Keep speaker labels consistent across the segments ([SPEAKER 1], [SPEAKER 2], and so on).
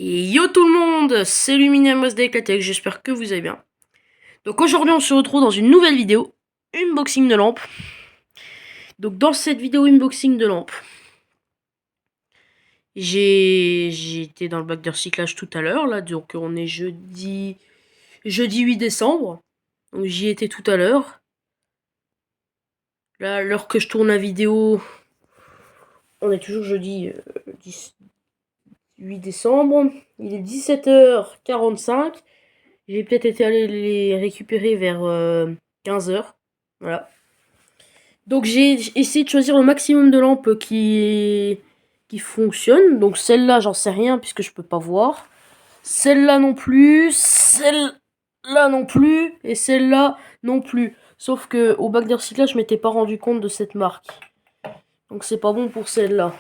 [SPEAKER 1] Yo tout le monde, c'est Luminamos d'Eclatec, j'espère que vous allez bien. Donc aujourd'hui on se retrouve dans une nouvelle vidéo, unboxing de lampe. Donc dans cette vidéo unboxing de lampe, j'ai été dans le bac de recyclage tout à l'heure, là, donc on est jeudi 8 décembre. Donc j'y étais tout à l'heure. Là, à l'heure que je tourne la vidéo, on est toujours jeudi 8 décembre. Il est 17h45. J'ai peut-être été allé les récupérer vers 15h. Voilà. Donc j'ai essayé de choisir le maximum de lampes qui fonctionnent. Donc celle-là, j'en sais rien puisque je peux pas voir. Celle-là non plus. Celle-là non plus. Et celle-là non plus. Sauf que au bac de recyclage, je m'étais pas rendu compte de cette marque. Donc c'est pas bon pour celle-là.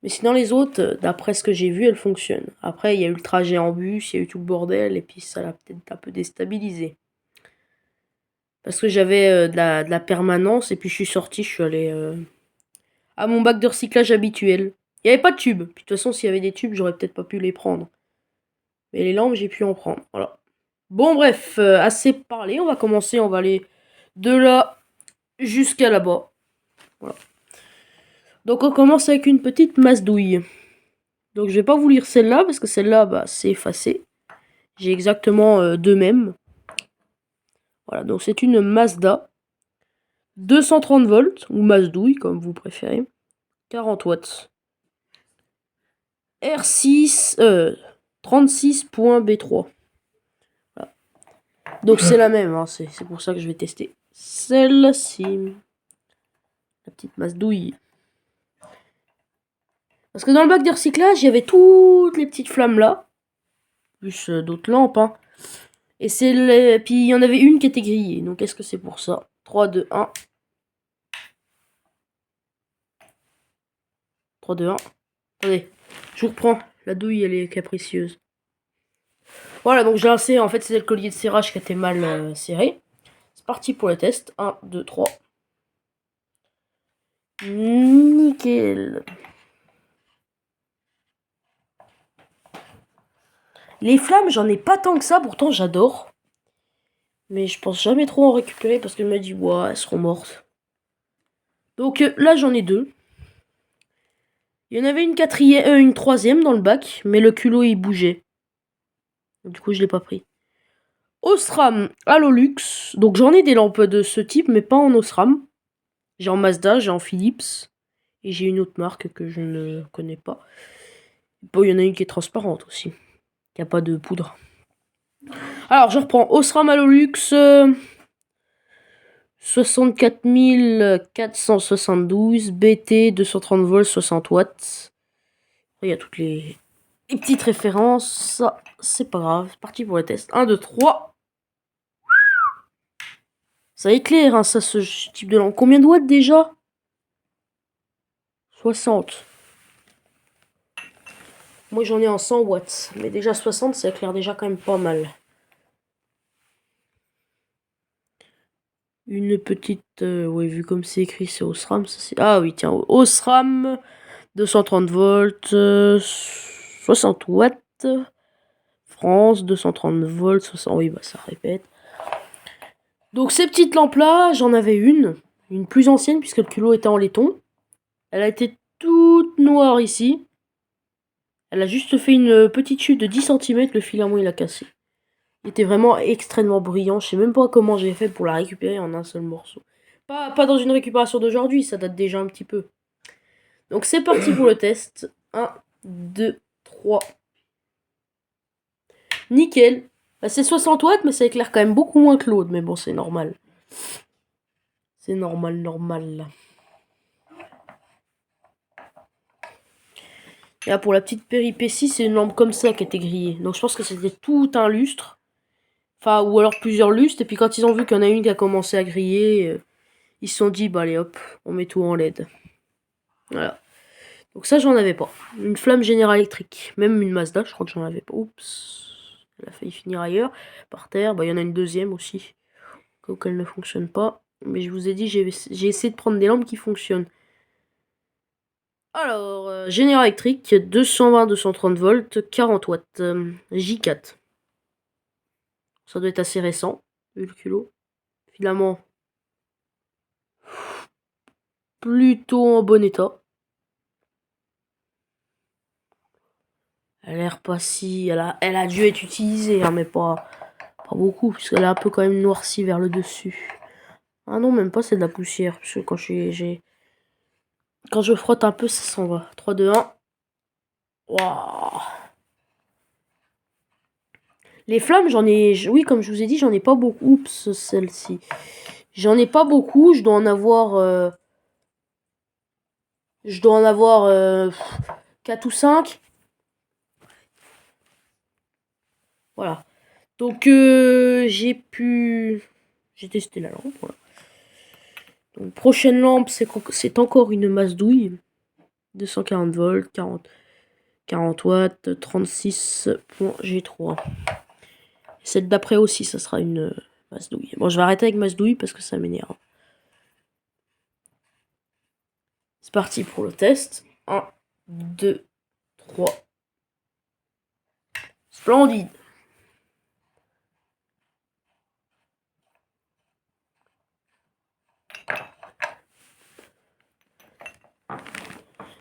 [SPEAKER 1] Mais sinon les autres, d'après ce que j'ai vu, elles fonctionnent. Après, il y a eu le trajet en bus, il y a eu tout le bordel, et puis ça l'a peut-être un peu déstabilisé. Parce que j'avais de la permanence, et puis je suis sorti, je suis allé à mon bac de recyclage habituel. Il n'y avait pas de tubes. Puis de toute façon, s'il y avait des tubes, j'aurais peut-être pas pu les prendre. Mais les lampes, j'ai pu en prendre. Voilà. Bon, bref, assez parlé. On va commencer, on va aller de là jusqu'à là-bas. Voilà. Donc on commence avec une petite masse douille. Donc je vais pas vous lire celle-là, parce que celle-là, bah, c'est effacé. J'ai exactement deux mêmes. Voilà, donc c'est une Mazda. 230 volts, ou Mazdouille, comme vous préférez. 40 watts. R6, 36.B3. Voilà. Donc c'est la même, hein, c'est pour ça que je vais tester celle-ci. La petite Mazdouille. Parce que dans le bac de recyclage, il y avait toutes les petites flammes là. Plus d'autres lampes, hein. Et puis il y en avait une qui était grillée. Donc est-ce que c'est pour ça? 3, 2, 1. 3, 2, 1. Attendez, je vous reprends. La douille, elle est capricieuse. Voilà, donc j'ai lancé. En fait, c'était le collier de serrage qui était mal serré. C'est parti pour le test. 1, 2, 3. Nickel. Les flammes, j'en ai pas tant que ça. Pourtant, j'adore. Mais je pense jamais trop en récupérer parce que je me dis, ouais, elles seront mortes. Donc là, j'en ai deux. Il y en avait une troisième dans le bac, mais le culot, il bougeait. Du coup, je l'ai pas pris. Osram Halolux. Donc j'en ai des lampes de ce type, mais pas en Osram. J'ai en Mazda, j'ai en Philips. Et j'ai une autre marque que je ne connais pas. Bon, il y en a une qui est transparente aussi. Qui a pas de poudre. Alors, je reprends. Osram Halolux. 64 472. BT 230 volts, 60 watts. Il y a toutes les petites références. Ça, c'est pas grave. C'est parti pour le test. 1, 2, 3. Ça éclaire, hein, ça, ce type de lampe. Combien de watts déjà? 60. Moi, j'en ai en 100 watts. Mais déjà 60, ça éclaire déjà quand même pas mal. Une petite... ouais, vu comme c'est écrit, c'est Osram. Ah oui, tiens, Osram. 230 volts. 60 watts. France, 230 volts. 60... Oui, bah ça répète. Donc ces petites lampes-là, j'en avais une plus ancienne puisque le culot était en laiton. Elle a été toute noire ici. Elle a juste fait une petite chute de 10 cm, le filament il a cassé. Il était vraiment extrêmement brillant, je sais même pas comment j'ai fait pour la récupérer en un seul morceau. Pas dans une récupération d'aujourd'hui, ça date déjà un petit peu. Donc c'est parti pour le test. 1, 2, 3. Nickel. Bah, c'est 60 watts, mais ça éclaire quand même beaucoup moins que l'autre, mais bon, c'est normal. C'est normal. Et là, pour la petite péripétie, c'est une lampe comme ça qui était grillée. Donc je pense que c'était tout un lustre. Enfin, ou alors plusieurs lustres. Et puis quand ils ont vu qu'il y en a une qui a commencé à griller, ils se sont dit, bah allez hop, on met tout en LED. Voilà. Donc ça, j'en avais pas. Une flamme General Electric. Même une Mazda, je crois que j'en avais pas. Oups. Elle a failli finir ailleurs. Par terre, bah il y en a une deuxième aussi. Au cas où elle ne fonctionne pas. Mais je vous ai dit, j'ai essayé de prendre des lampes qui fonctionnent. Alors, générateur électrique, 220-230 volts, 40 watts, J4. Ça doit être assez récent, vu le culot. Filament, plutôt en bon état. Elle a l'air pas si... Elle a dû être utilisée, hein, mais pas beaucoup, puisqu'elle est un peu quand même noircie vers le dessus. Ah non, même pas, c'est de la poussière, parce que quand je frotte un peu, ça s'en va. 3, 2, 1. Waouh. Les flammes, j'en ai... Oui, comme je vous ai dit, j'en ai pas beaucoup. Oups, celle-ci. J'en ai pas beaucoup, je dois en avoir... Je dois en avoir 4 ou 5. Voilà. Donc, j'ai testé la lampe, voilà. Donc, prochaine lampe, c'est encore une masse douille. 240 volts, 40 watts, 36.G3. Celle d'après aussi, ça sera une masse douille. Bon, je vais arrêter avec masse douille parce que ça m'énerve. C'est parti pour le test. 1, 2, 3. Splendide.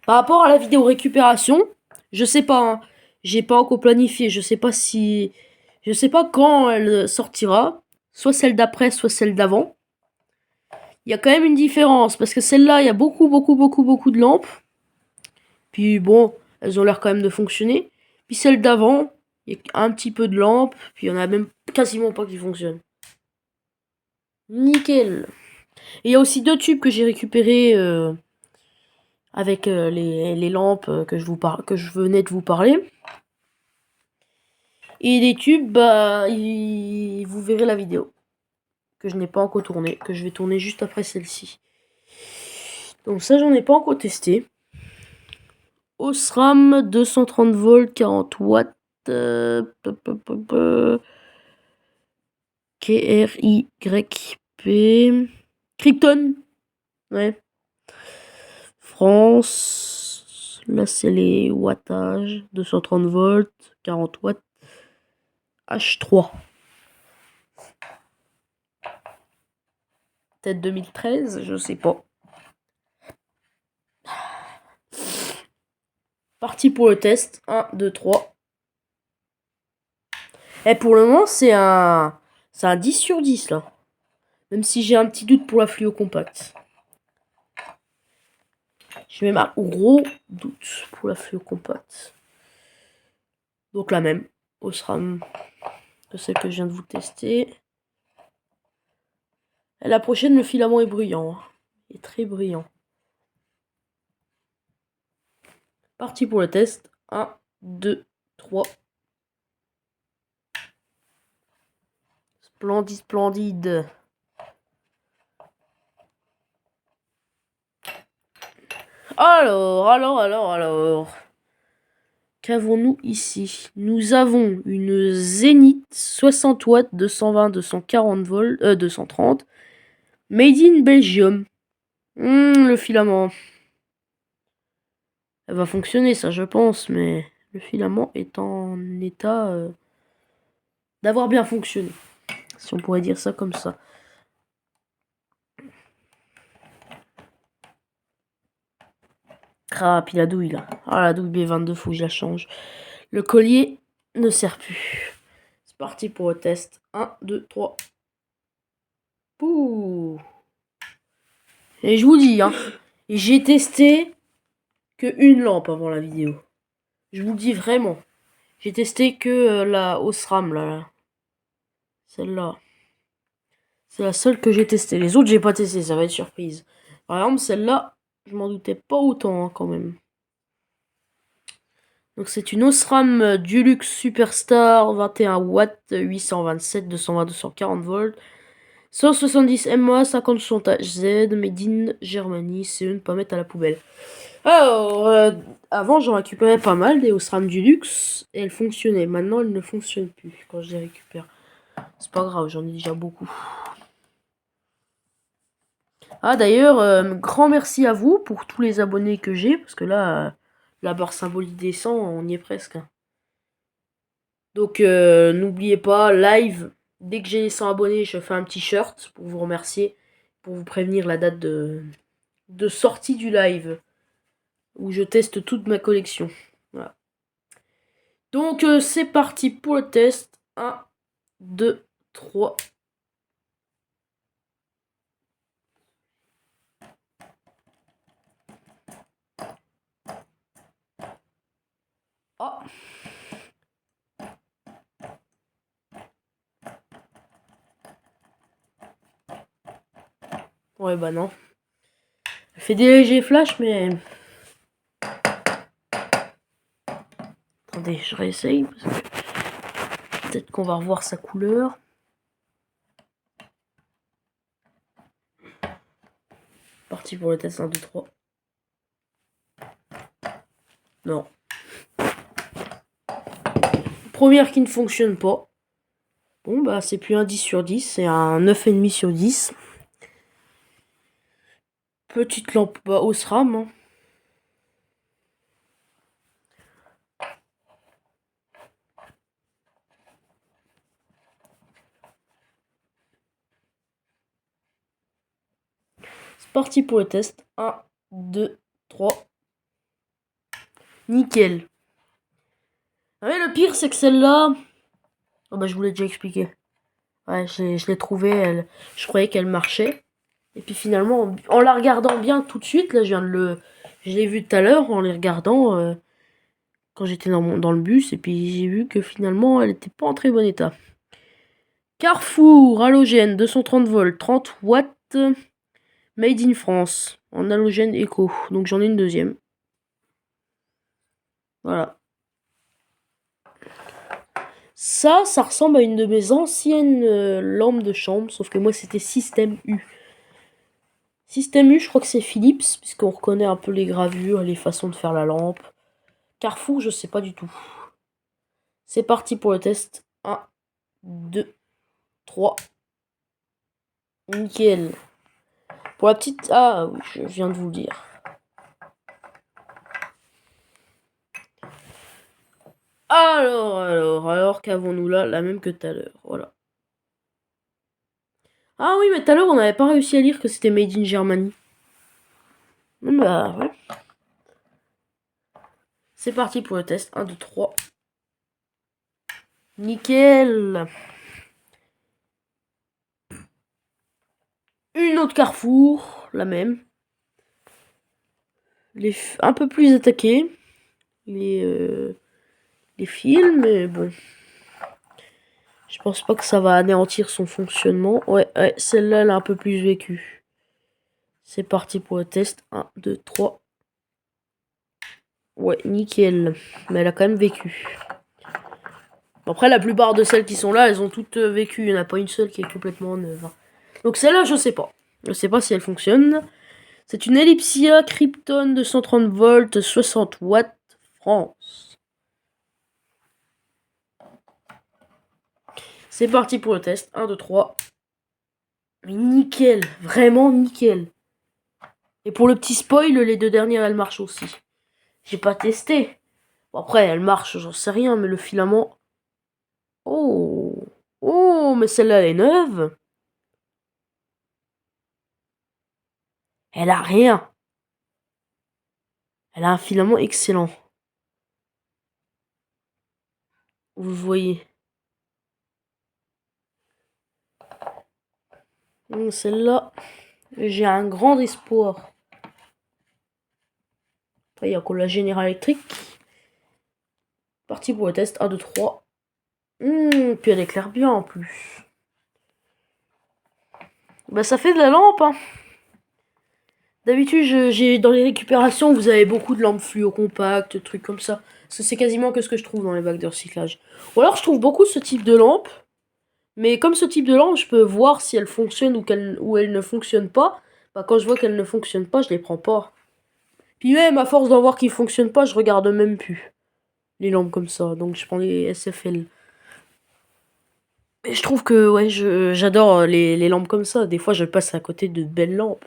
[SPEAKER 1] Par rapport à la vidéo récupération, je sais pas, hein, j'ai pas encore planifié, je sais pas quand elle sortira, soit celle d'après, soit celle d'avant. Il y a quand même une différence, parce que celle-là, il y a beaucoup de lampes. Puis bon, elles ont l'air quand même de fonctionner. Puis celle d'avant, il y a un petit peu de lampes, puis il y en a même quasiment pas qui fonctionnent. Nickel. Et il y a aussi 2 tubes que j'ai récupérés avec les lampes que je venais de vous parler. Et les tubes, bah, vous verrez la vidéo. Que je n'ai pas encore tourné, que je vais tourner juste après celle-ci. Donc ça, j'en ai pas encore testé. Osram, 230 volts, 40 watts. KRYP. Krypton. Ouais. France. Là, c'est les wattages. 230 volts, 40 watts. H3. Peut-être 2013, je sais pas. Parti pour le test. 1, 2, 3. Et pour le moment, c'est un 10 sur 10 là. Même si j'ai un petit doute pour la fluo compacte. J'ai même un gros doute pour la fluo compacte. Donc la même. Osram. Que celle que je viens de vous tester. Et la prochaine, le filament est bruyant. Il est très brillant. Parti pour le test. 1, 2, 3. Splendide, splendide. Alors. Qu'avons-nous ici? Nous avons une Zénith 60 watts, 220, 240 volts, 230. Made in Belgium. Le filament. Elle va fonctionner, ça, je pense, mais le filament est en état d'avoir bien fonctionné. Si on pourrait dire ça comme ça. Ah, puis la douille, là. Ah, la douille B22, faut que je la change. Le collier ne sert plus. C'est parti pour le test. 1, 2, 3. Pouh. Et je vous dis, hein, j'ai testé que une lampe avant la vidéo. Je vous le dis vraiment. J'ai testé que la Osram, là. Celle-là. C'est la seule que j'ai testée. Les autres, j'ai pas testé, ça va être surprise. Par exemple, celle-là, je m'en doutais pas autant, hein, quand même. Donc c'est une Osram Dulux Superstar 21 watts, 827, 220, 240 volts. 170 mAh, 50 chantage Z, made in Germany, c'est ne pas mettre à la poubelle. Alors, avant j'en récupérais pas mal des Osram Dulux et elles fonctionnaient. Maintenant elles ne fonctionnent plus quand je les récupère. C'est pas grave, j'en ai déjà beaucoup. Ah d'ailleurs, grand merci à vous pour tous les abonnés que j'ai, parce que là, la barre symbolique des 100, on y est presque. Donc n'oubliez pas, live, dès que j'ai les 100 abonnés, je fais un petit shirt pour vous remercier, pour vous prévenir la date de sortie du live, où je teste toute ma collection. Voilà. Donc c'est parti pour le test. 1, 2, 3. Ah. Ouais bah non. Elle fait des légers flashs mais... Attendez, je réessaye. Peut-être qu'on va revoir sa couleur. Parti pour le test 1, 2, 3. Non. Première qui ne fonctionne pas. Bon bah c'est plus un 10 sur 10, c'est un 9,5 sur 10. Petite lampe Osram. Hein. C'est parti pour le test. 1, 2, 3. Nickel. Ah ouais, le pire c'est que celle-là... Oh bah je vous l'ai déjà expliqué. Ouais, je l'ai trouvée, je croyais qu'elle marchait. Et puis finalement, en la regardant bien tout de suite, là je l'ai vu tout à l'heure en les regardant quand j'étais dans le bus. Et puis j'ai vu que finalement elle n'était pas en très bon état. Carrefour, halogène, 230 volts, 30 watts, made in France, en halogène éco. Donc j'en ai une deuxième. Voilà. Ça ressemble à une de mes anciennes lampes de chambre, sauf que moi c'était Système U. Système U, je crois que c'est Philips, puisqu'on reconnaît un peu les gravures et les façons de faire la lampe. Carrefour, je sais pas du tout. C'est parti pour le test. 1, 2, 3. Nickel. Pour la petite... Ah oui, je viens de vous le dire. Alors qu'avons-nous là? La même que tout à l'heure. Voilà. Ah oui, mais tout à l'heure, on n'avait pas réussi à lire que c'était Made in Germany. Bah ouais. C'est parti pour le test. 1, 2, 3. Nickel. Une autre Carrefour. La même. Un peu plus attaqué. Les fils, mais bon. Je pense pas que ça va anéantir son fonctionnement. Ouais, celle-là, elle a un peu plus vécu. C'est parti pour le test. 1, 2, 3. Ouais, nickel. Mais elle a quand même vécu. Après, la plupart de celles qui sont là, elles ont toutes vécu. Il n'y en a pas une seule qui est complètement neuve. Donc celle-là, je sais pas. Je sais pas si elle fonctionne. C'est une Ellipsia Krypton de 130 volts, 60 watts, France. C'est parti pour le test. 1, 2, 3. Mais nickel. Vraiment nickel. Et pour le petit spoil, les deux dernières, elles marchent aussi. J'ai pas testé. Bon, après, elles marchent, j'en sais rien, mais le filament... Oh. Oh, mais celle-là, elle est neuve. Elle a rien. Elle a un filament excellent. Vous voyez. Celle-là, j'ai un grand espoir. Après, il y a encore la General Electric. Parti pour le test. 1, 2, 3. Puis elle éclaire bien en plus. Bah ça fait de la lampe. Hein. D'habitude, j'ai dans les récupérations, vous avez beaucoup de lampes fluo compactes, trucs comme ça. Parce que c'est quasiment que ce que je trouve dans les bacs de recyclage. Ou alors je trouve beaucoup ce type de lampe. Mais comme ce type de lampe, je peux voir si elle fonctionne ou elle ne fonctionne pas. Bah quand je vois qu'elle ne fonctionne pas, je les prends pas. Puis même, à force d'en voir qu'ils fonctionnent pas, je regarde même plus. Les lampes comme ça. Donc je prends les SFL. Et je trouve que ouais, j'adore les lampes comme ça. Des fois, je passe à côté de belles lampes.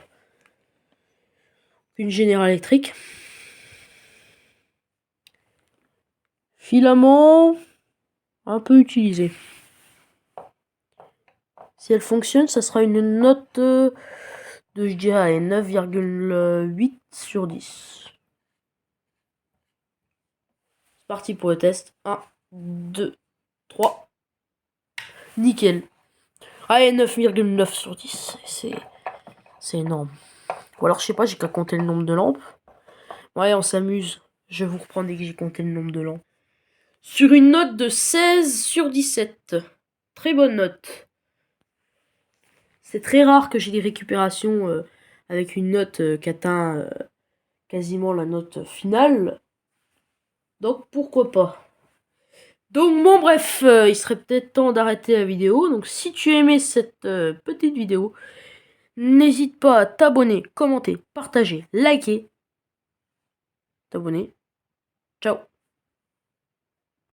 [SPEAKER 1] Une General Electric. Filament un peu utilisé. Si elle fonctionne, ça sera une note de, je dirais, 9,8 sur 10. C'est parti pour le test. 1, 2, 3. Nickel. Allez, 9,9 sur 10. C'est énorme. Ou alors, je sais pas, j'ai qu'à compter le nombre de lampes. Ouais, on s'amuse. Je vous reprends dès que j'ai compté le nombre de lampes. Sur une note de 16 sur 17. Très bonne note. C'est très rare que j'ai des récupérations avec une note qui atteint quasiment la note finale. Donc pourquoi pas. Donc bon bref, il serait peut-être temps d'arrêter la vidéo. Donc si tu aimais cette petite vidéo, n'hésite pas à t'abonner, commenter, partager, liker. T'abonner. Ciao.